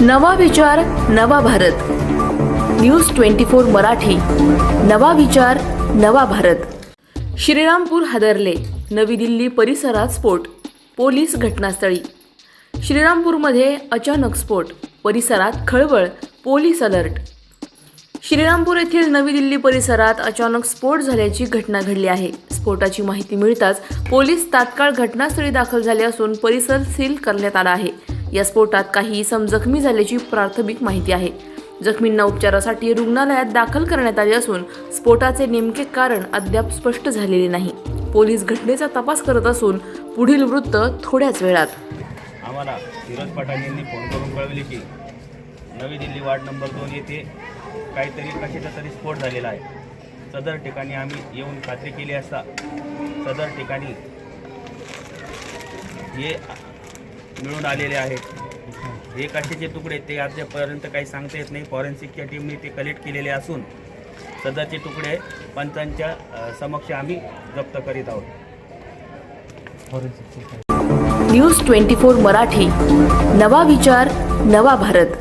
नवा विचार नवा भारत. न्यूज 24 मराठी. नवा विचार नवा भारत. श्रीरामपूर हादरले. नवी दिल्ली परिसरात स्फोट. पोलीस घटनास्थळी. श्रीरामपूरमध्ये अचानक स्फोट. परिसरात खळबळ. Police alert. श्रीरामपूर येथील नवी दिल्ली परिसरात अचानक स्फोट झाल्याची घटना घडली आहे. स्फोटाची माहिती मिळताच पोलीस तात्काळ घटनास्थळी दाखल झाले असून परिसर सील करण्यात आला आहे. या स्फोटात काही इसम जखमी झाल्याची प्राथमिक माहिती आहे. जखमींना उपचारासाठी रुग्णालयात दाखल करण्यात आले असून स्फोटाचे नेमके कारण अद्याप स्पष्ट झालेले नाही. पोलीस घटनेचा तपास करत असून पुढील वृत्त थोड्याच वेळात. आम्हाला फिरोज पठाण यांनी फोन करून कळवले की नवी दिल्ली वार्ड नंबर 2 येथे काहीतरी कशाचा तरी स्फोट झालेला आहे. सदर ठिकाणी आम्ही येऊन खात्री केली असता सदर ठिकाणी हे मिळून आलेले आहेत. हे कशाचे तुकडे ते अद्यापर्यंत काही सांगता येत नाही. फॉरेन्सिकच्या टीमने ते कलेक्ट केलेले असून सदरचे तुकडे पंचांच्या समक्ष आम्ही जप्त करीत आहोत. न्यूज 24 मराठी. नवा विचार नवा भारत.